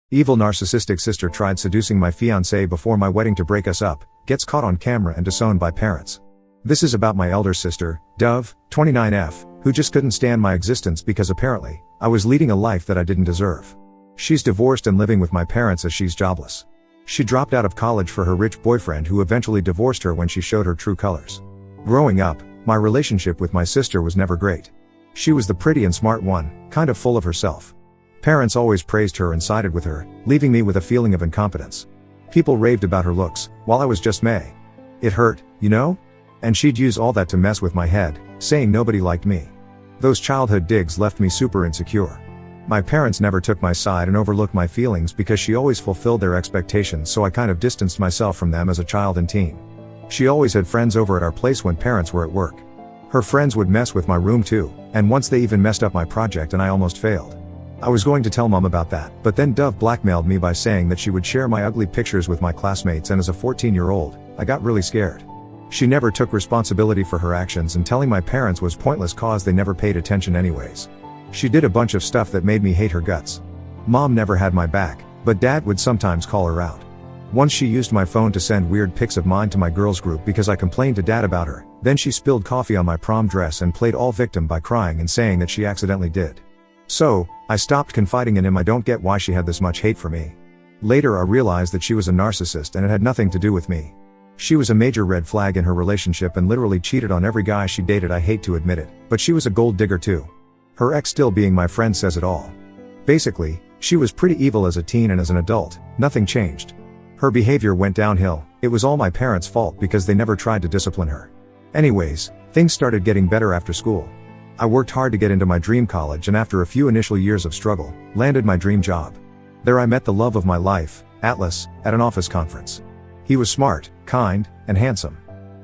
Evil narcissistic sister tried seducing my fiancé before my wedding to break us up, gets caught on camera and disowned by parents. This is about my elder sister, Dove, 29F, who just couldn't stand my existence because apparently, I was leading a life that I didn't deserve. She's divorced and living with my parents as she's jobless. She dropped out of college for her rich boyfriend who eventually divorced her when she showed her true colors. Growing up, my relationship with my sister was never great. She was the pretty and smart one, kind of full of herself. Parents always praised her and sided with her, leaving me with a feeling of incompetence. People raved about her looks, while I was just meh. It hurt, you know? And she'd use all that to mess with my head, saying nobody liked me. Those childhood digs left me super insecure. My parents never took my side and overlooked my feelings because she always fulfilled their expectations, so I kind of distanced myself from them as a child and teen. She always had friends over at our place when parents were at work. Her friends would mess with my room too, and once they even messed up my project and I almost failed. I was going to tell mom about that, but then Dove blackmailed me by saying that she would share my ugly pictures with my classmates, and as a 14-year-old, I got really scared. She never took responsibility for her actions, and telling my parents was pointless cause they never paid attention anyways. She did a bunch of stuff that made me hate her guts. Mom never had my back, but dad would sometimes call her out. Once she used my phone to send weird pics of mine to my girls group because I complained to dad about her, then she spilled coffee on my prom dress and played all victim by crying and saying that she accidentally did. So, I stopped confiding in him. I don't get why she had this much hate for me. Later I realized that she was a narcissist and it had nothing to do with me. She was a major red flag in her relationship and literally cheated on every guy she dated. I hate to admit it, but she was a gold digger too. Her ex still being my friend says it all. Basically, she was pretty evil as a teen, and as an adult, nothing changed. Her behavior went downhill. It was all my parents' fault because they never tried to discipline her. Anyways, things started getting better after school. I worked hard to get into my dream college, and after a few initial years of struggle, landed my dream job. There I met the love of my life, Atlas, at an office conference. He was smart, kind, and handsome.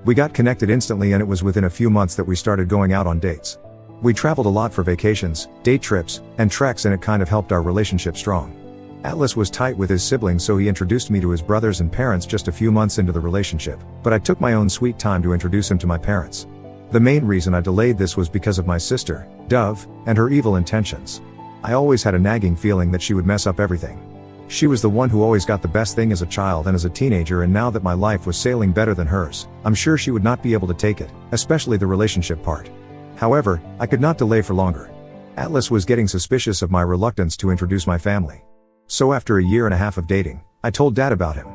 We got connected instantly, and it was within a few months that we started going out on dates. We traveled a lot for vacations, date trips, and treks, and it kind of helped our relationship strong. Atlas was tight with his siblings, so he introduced me to his brothers and parents just a few months into the relationship, but I took my own sweet time to introduce him to my parents. The main reason I delayed this was because of my sister, Dove, and her evil intentions. I always had a nagging feeling that she would mess up everything. She was the one who always got the best thing as a child and as a teenager, and now that my life was sailing better than hers, I'm sure she would not be able to take it, especially the relationship part. However, I could not delay for longer. Atlas was getting suspicious of my reluctance to introduce my family. So after a year and a half of dating, I told dad about him.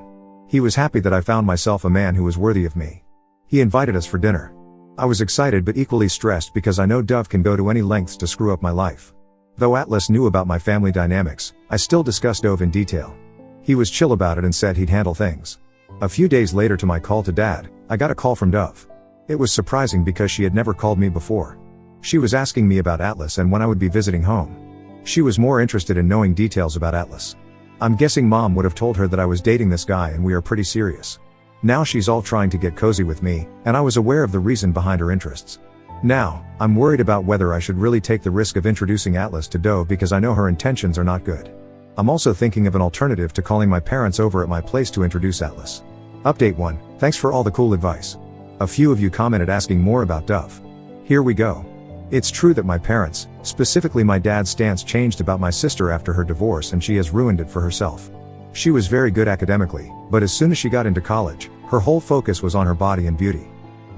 He was happy that I found myself a man who was worthy of me. He invited us for dinner. I was excited but equally stressed because I know Dove can go to any lengths to screw up my life. Though Atlas knew about my family dynamics, I still discussed Dove in detail. He was chill about it and said he'd handle things. A few days later, to my call to dad, I got a call from Dove. It was surprising because she had never called me before. She was asking me about Atlas and when I would be visiting home. She was more interested in knowing details about Atlas. I'm guessing mom would have told her that I was dating this guy and we are pretty serious. Now she's all trying to get cozy with me, and I was aware of the reason behind her interests. Now, I'm worried about whether I should really take the risk of introducing Atlas to Dove because I know her intentions are not good. I'm also thinking of an alternative to calling my parents over at my place to introduce Atlas. Update 1. Thanks for all the cool advice. A few of you commented asking more about Dove. Here we go. It's true that my parents, specifically my dad's stance changed about my sister after her divorce, and she has ruined it for herself. She was very good academically, but as soon as she got into college, her whole focus was on her body and beauty.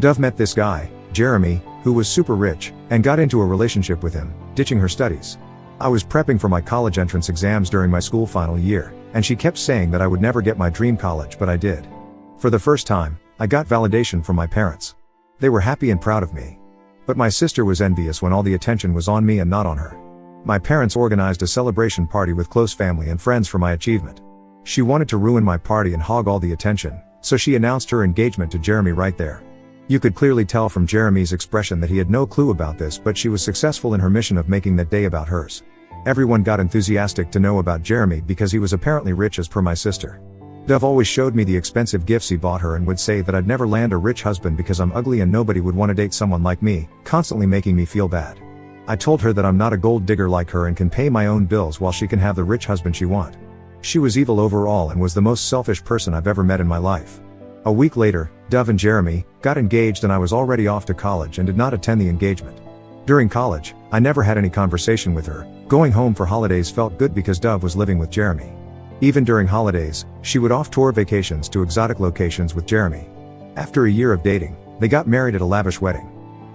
Dove met this guy, Jeremy, who was super rich, and got into a relationship with him, ditching her studies. I was prepping for my college entrance exams during my school final year, and she kept saying that I would never get my dream college, but I did. For the first time, I got validation from my parents. They were happy and proud of me. But my sister was envious when all the attention was on me and not on her. My parents organized a celebration party with close family and friends for my achievement. She wanted to ruin my party and hog all the attention, so she announced her engagement to Jeremy right there. You could clearly tell from Jeremy's expression that he had no clue about this, but she was successful in her mission of making that day about hers. Everyone got enthusiastic to know about Jeremy because he was apparently rich as per my sister. Dove always showed me the expensive gifts he bought her and would say that I'd never land a rich husband because I'm ugly and nobody would want to date someone like me, constantly making me feel bad. I told her that I'm not a gold digger like her and can pay my own bills while she can have the rich husband she wants. She was evil overall and was the most selfish person I've ever met in my life. A week later, Dove and Jeremy got engaged and I was already off to college and did not attend the engagement. During college, I never had any conversation with her. Going home for holidays felt good because Dove was living with Jeremy. Even during holidays, she would off-tour vacations to exotic locations with Jeremy. After a year of dating, they got married at a lavish wedding.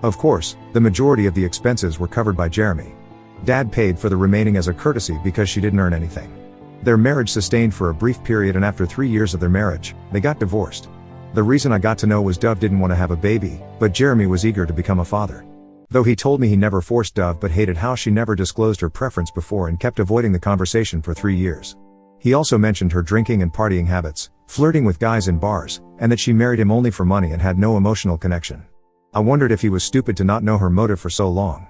Of course, the majority of the expenses were covered by Jeremy. Dad paid for the remaining as a courtesy because she didn't earn anything. Their marriage sustained for a brief period, and after 3 years of their marriage, they got divorced. The reason I got to know was Dove didn't want to have a baby, but Jeremy was eager to become a father. Though he told me he never forced Dove but hated how she never disclosed her preference before and kept avoiding the conversation for 3 years. He also mentioned her drinking and partying habits, flirting with guys in bars, and that she married him only for money and had no emotional connection. I wondered if he was stupid to not know her motive for so long.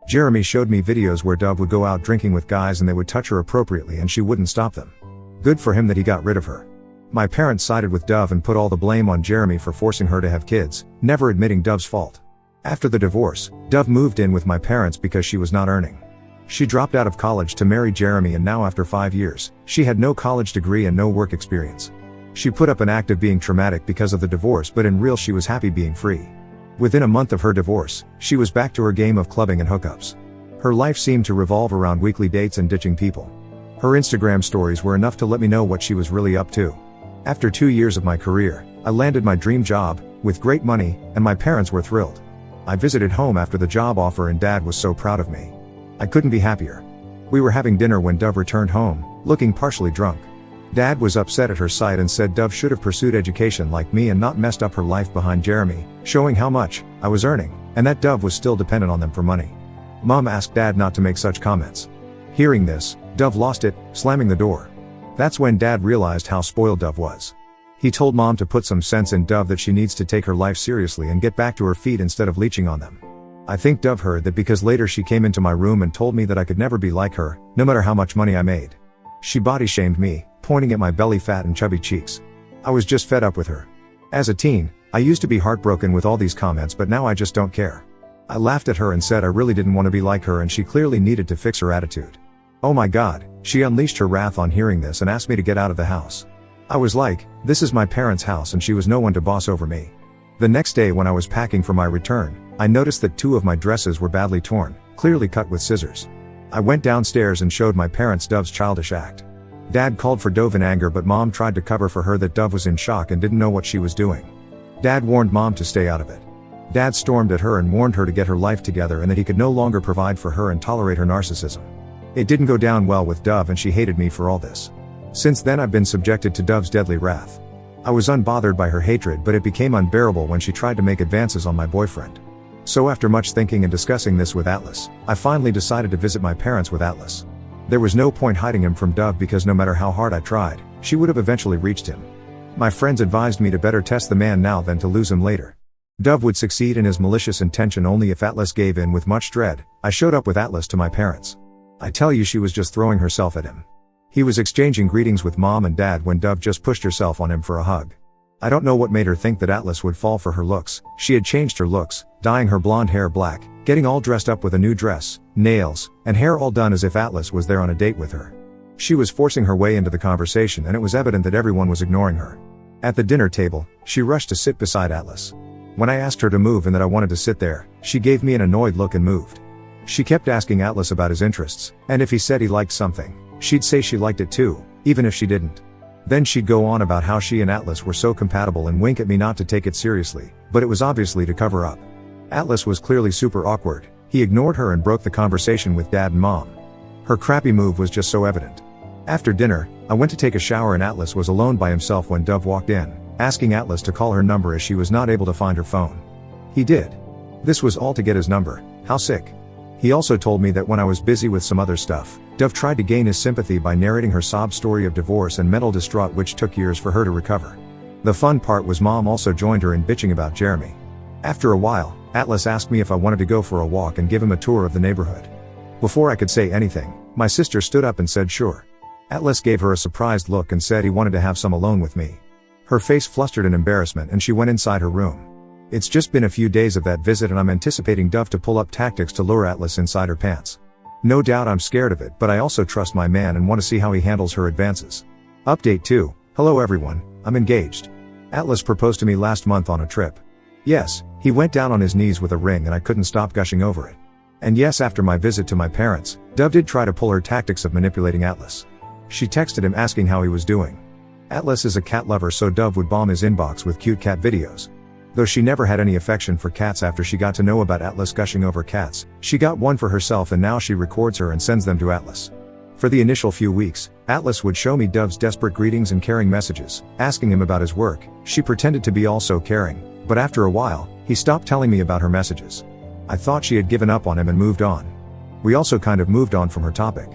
Jeremy showed me videos where Dove would go out drinking with guys and they would touch her appropriately and she wouldn't stop them. Good for him that he got rid of her. My parents sided with Dove and put all the blame on Jeremy for forcing her to have kids, never admitting Dove's fault. After the divorce, Dove moved in with my parents because she was not earning. She dropped out of college to marry Jeremy, and now after 5 years, she had no college degree and no work experience. She put up an act of being traumatic because of the divorce, but in real she was happy being free. Within a month of her divorce, she was back to her game of clubbing and hookups. Her life seemed to revolve around weekly dates and ditching people. Her Instagram stories were enough to let me know what she was really up to. After 2 years of my career, I landed my dream job, with great money, and my parents were thrilled. I visited home after the job offer and Dad was so proud of me. I couldn't be happier. We were having dinner when Dove returned home, looking partially drunk. Dad was upset at her sight and said Dove should have pursued education like me and not messed up her life behind Jeremy, showing how much I was earning, and that Dove was still dependent on them for money. Mom asked Dad not to make such comments. Hearing this, Dove lost it, slamming the door. That's when Dad realized how spoiled Dove was. He told Mom to put some sense in Dove, that she needs to take her life seriously and get back to her feet instead of leeching on them. I think Dove heard that because later she came into my room and told me that I could never be like her, no matter how much money I made. She body shamed me, pointing at my belly fat and chubby cheeks. I was just fed up with her. As a teen, I used to be heartbroken with all these comments, but now I just don't care. I laughed at her and said I really didn't want to be like her and she clearly needed to fix her attitude. Oh my God, she unleashed her wrath on hearing this and asked me to get out of the house. I was like, this is my parents' house and she was no one to boss over me. The next day when I was packing for my return, I noticed that 2 of my dresses were badly torn, clearly cut with scissors. I went downstairs and showed my parents Dove's childish act. Dad called for Dove in anger, but Mom tried to cover for her that Dove was in shock and didn't know what she was doing. Dad warned Mom to stay out of it. Dad stormed at her and warned her to get her life together and that he could no longer provide for her and tolerate her narcissism. It didn't go down well with Dove and she hated me for all this. Since then I've been subjected to Dove's deadly wrath. I was unbothered by her hatred, but it became unbearable when she tried to make advances on my boyfriend. So after much thinking and discussing this with Atlas, I finally decided to visit my parents with Atlas. There was no point hiding him from Dove because no matter how hard I tried, she would have eventually reached him. My friends advised me to better test the man now than to lose him later. Dove would succeed in his malicious intention only if Atlas gave in. With much dread, I showed up with Atlas to my parents. I tell you, she was just throwing herself at him. He was exchanging greetings with Mom and Dad when Dove just pushed herself on him for a hug. I don't know what made her think that Atlas would fall for her looks. She had changed her looks, dyeing her blonde hair black, getting all dressed up with a new dress, nails, and hair all done as if Atlas was there on a date with her. She was forcing her way into the conversation and it was evident that everyone was ignoring her. At the dinner table, she rushed to sit beside Atlas. When I asked her to move and that I wanted to sit there, she gave me an annoyed look and moved. She kept asking Atlas about his interests, and if he said he liked something, she'd say she liked it too, even if she didn't. Then she'd go on about how she and Atlas were so compatible and wink at me not to take it seriously, but it was obviously to cover up. Atlas was clearly super awkward. He ignored her and broke the conversation with Dad and Mom. Her crappy move was just so evident. After dinner, I went to take a shower and Atlas was alone by himself when Dove walked in, asking Atlas to call her number as she was not able to find her phone. He did. This was all to get his number. How sick. He also told me that when I was busy with some other stuff, Dove tried to gain his sympathy by narrating her sob story of divorce and mental distraught, which took years for her to recover. The fun part was Mom also joined her in bitching about Jeremy. After a while, Atlas asked me if I wanted to go for a walk and give him a tour of the neighborhood. Before I could say anything, my sister stood up and said sure. Atlas gave her a surprised look and said he wanted to have some alone with me. Her face flustered in embarrassment and she went inside her room. It's just been a few days of that visit and I'm anticipating Dove to pull up tactics to lure Atlas inside her pants. No doubt I'm scared of it, but I also trust my man and want to see how he handles her advances. Update 2. Hello everyone, I'm engaged. Atlas proposed to me last month on a trip. Yes, he went down on his knees with a ring and I couldn't stop gushing over it. And yes, after my visit to my parents, Dove did try to pull her tactics of manipulating Atlas. She texted him asking how he was doing. Atlas is a cat lover, so Dove would bomb his inbox with cute cat videos. Though she never had any affection for cats after she got to know about Atlas gushing over cats, she got one for herself and now she records her and sends them to Atlas. For the initial few weeks, Atlas would show me Dove's desperate greetings and caring messages, asking him about his work. She pretended to be also caring, but after a while, he stopped telling me about her messages. I thought she had given up on him and moved on. We also kind of moved on from her topic.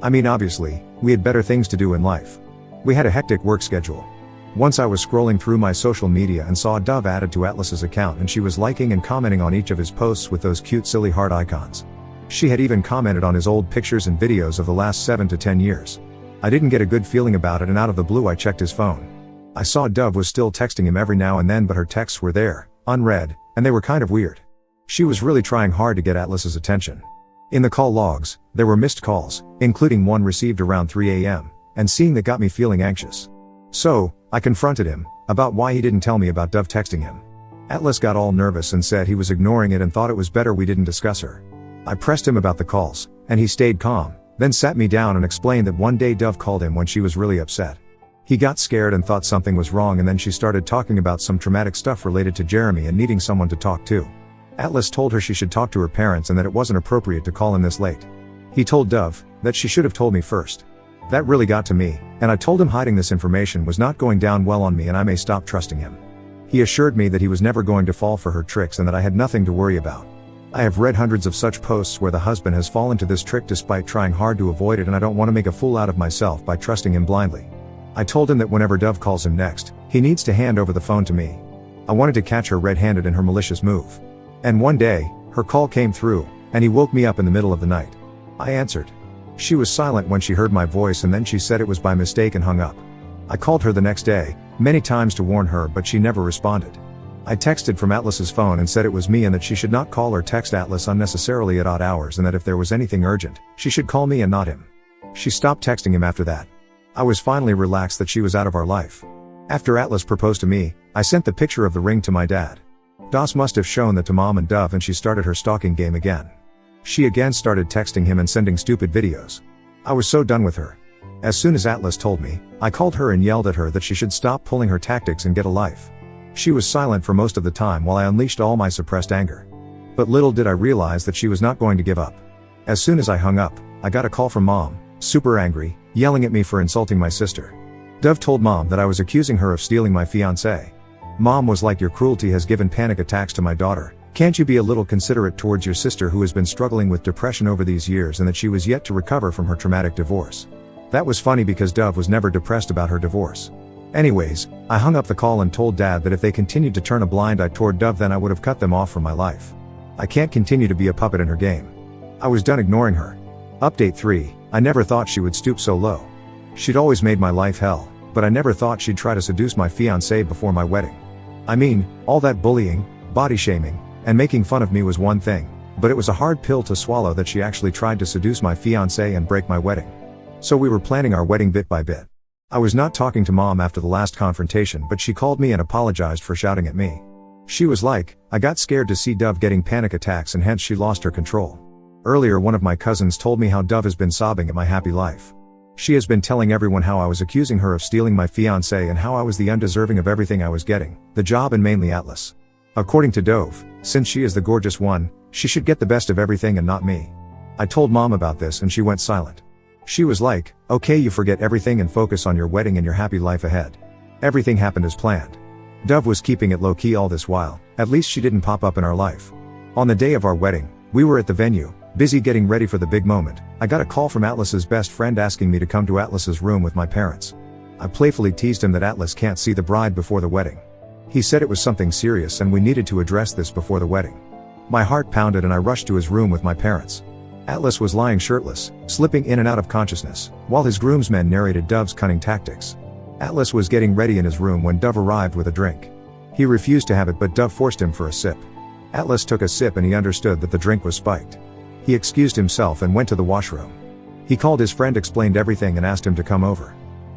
I mean, obviously, we had better things to do in life. We had a hectic work schedule. Once I was scrolling through my social media and saw Dove added to Atlas's account, and she was liking and commenting on each of his posts with those cute silly heart icons. She had even commented on his old pictures and videos of the last 7 to 10 years. I didn't get a good feeling about it, and out of the blue I checked his phone. I saw Dove was still texting him every now and then, but her texts were there, unread, and they were kind of weird. She was really trying hard to get Atlas's attention. In the call logs, there were missed calls, including one received around 3 a.m., and seeing that got me feeling anxious. So, I confronted him about why he didn't tell me about Dove texting him. Atlas got all nervous and said he was ignoring it and thought it was better we didn't discuss her. I pressed him about the calls, and he stayed calm, then sat me down and explained that one day Dove called him when she was really upset. He got scared and thought something was wrong, and then she started talking about some traumatic stuff related to Jeremy and needing someone to talk to. Atlas told her she should talk to her parents and that it wasn't appropriate to call him this late. He told Dove that she should have told me first. That really got to me, and I told him hiding this information was not going down well on me and I may stop trusting him. He assured me that he was never going to fall for her tricks and that I had nothing to worry about. I have read hundreds of such posts where the husband has fallen to this trick despite trying hard to avoid it, and I don't want to make a fool out of myself by trusting him blindly. I told him that whenever Dove calls him next, he needs to hand over the phone to me. I wanted to catch her red-handed in her malicious move. And one day, her call came through, and he woke me up in the middle of the night. I answered. She was silent when she heard my voice, and then she said it was by mistake and hung up. I called her the next day, many times to warn her, but she never responded. I texted from Atlas's phone and said it was me and that she should not call or text Atlas unnecessarily at odd hours, and that if there was anything urgent, she should call me and not him. She stopped texting him after that. I was finally relaxed that she was out of our life. After Atlas proposed to me, I sent the picture of the ring to my dad. Das must have shown that to Mom and Dove, and she started her stalking game again. She again started texting him and sending stupid videos. I was so done with her. As soon as Atlas told me, I called her and yelled at her that she should stop pulling her tactics and get a life. She was silent for most of the time while I unleashed all my suppressed anger. But little did I realize that she was not going to give up. As soon as I hung up, I got a call from Mom, super angry, yelling at me for insulting my sister. Dove told Mom that I was accusing her of stealing my fiancé. Mom was like, "Your cruelty has given panic attacks to my daughter. Can't you be a little considerate towards your sister who has been struggling with depression over these years and that she was yet to recover from her traumatic divorce?" That was funny because Dove was never depressed about her divorce. Anyways, I hung up the call and told Dad that if they continued to turn a blind eye toward Dove, then I would have cut them off from my life. I can't continue to be a puppet in her game. I was done ignoring her. Update 3, I never thought she would stoop so low. She'd always made my life hell, but I never thought she'd try to seduce my fiancé before my wedding. I mean, all that bullying, body shaming, and making fun of me was one thing, but it was a hard pill to swallow that she actually tried to seduce my fiancé and break my wedding. So we were planning our wedding bit by bit. I was not talking to Mom after the last confrontation, but she called me and apologized for shouting at me. She was like, "I got scared to see Dove getting panic attacks and hence she lost her control." Earlier, one of my cousins told me how Dove has been sobbing at my happy life. She has been telling everyone how I was accusing her of stealing my fiancé and how I was the undeserving of everything I was getting, the job and mainly Atlas. According to Dove, since she is the gorgeous one, she should get the best of everything and not me. I told Mom about this and she went silent. She was like, "Okay, you forget everything and focus on your wedding and your happy life ahead." Everything happened as planned. Dove was keeping it low-key all this while, at least she didn't pop up in our life. On the day of our wedding, we were at the venue, busy getting ready for the big moment. I got a call from Atlas's best friend asking me to come to Atlas's room with my parents. I playfully teased him that Atlas can't see the bride before the wedding. He said it was something serious and we needed to address this before the wedding. My heart pounded and I rushed to his room with my parents. Atlas was lying shirtless, slipping in and out of consciousness, while his groomsmen narrated Dove's cunning tactics. Atlas was getting ready in his room when Dove arrived with a drink. He refused to have it, but Dove forced him for a sip. Atlas took a sip and he understood that the drink was spiked. He excused himself and went to the washroom. He called his friend, explained everything and asked him to come over.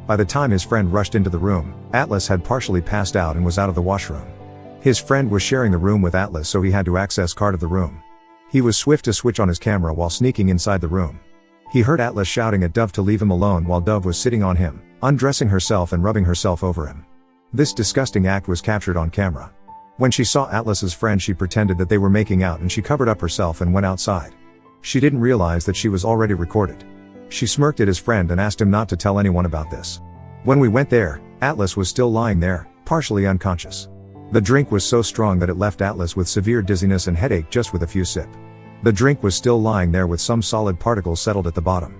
By the time his friend rushed into the room, Atlas had partially passed out and was out of the washroom. His friend was sharing the room with Atlas, so he had to access card of the room. He was swift to switch on his camera while sneaking inside the room. He heard Atlas shouting at Dove to leave him alone while Dove was sitting on him, undressing herself and rubbing herself over him. This disgusting act was captured on camera. When she saw Atlas's friend, she pretended that they were making out and she covered up herself and went outside. She didn't realize that she was already recorded. She smirked at his friend and asked him not to tell anyone about this. When we went there, Atlas was still lying there, partially unconscious. The drink was so strong that it left Atlas with severe dizziness and headache just with a few sips. The drink was still lying there with some solid particles settled at the bottom.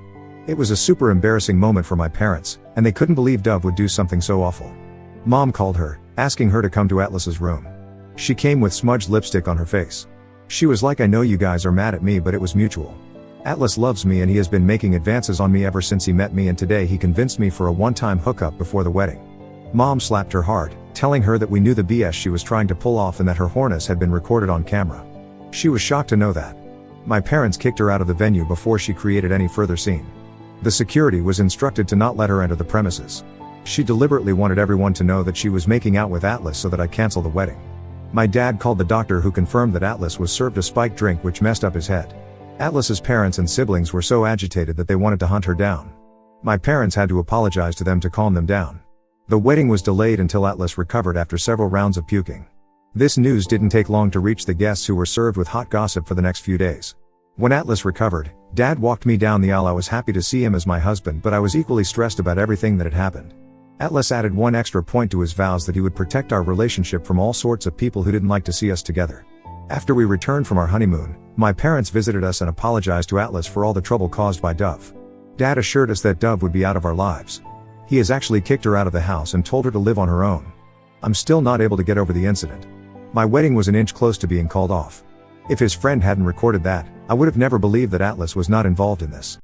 It was a super embarrassing moment for my parents, and they couldn't believe Dove would do something so awful. Mom called her, asking her to come to Atlas's room. She came with smudged lipstick on her face. She was like, "I know you guys are mad at me, but it was mutual. Atlas loves me and he has been making advances on me ever since he met me, and today he convinced me for a one-time hookup before the wedding." Mom slapped her hard, telling her that we knew the BS she was trying to pull off and that her whoreness had been recorded on camera. She was shocked to know that. My parents kicked her out of the venue before she created any further scene. The security was instructed to not let her enter the premises. She deliberately wanted everyone to know that she was making out with Atlas so that I cancel the wedding. My dad called the doctor, who confirmed that Atlas was served a spiked drink which messed up his head. Atlas's parents and siblings were so agitated that they wanted to hunt her down. My parents had to apologize to them to calm them down. The wedding was delayed until Atlas recovered after several rounds of puking. This news didn't take long to reach the guests, who were served with hot gossip for the next few days. When Atlas recovered, Dad walked me down the aisle. I was happy to see him as my husband, but I was equally stressed about everything that had happened. Atlas added one extra point to his vows that he would protect our relationship from all sorts of people who didn't like to see us together. After we returned from our honeymoon, my parents visited us and apologized to Atlas for all the trouble caused by Dove. Dad assured us that Dove would be out of our lives. He has actually kicked her out of the house and told her to live on her own. I'm still not able to get over the incident. My wedding was an inch close to being called off. If his friend hadn't recorded that, I would have never believed that Atlas was not involved in this.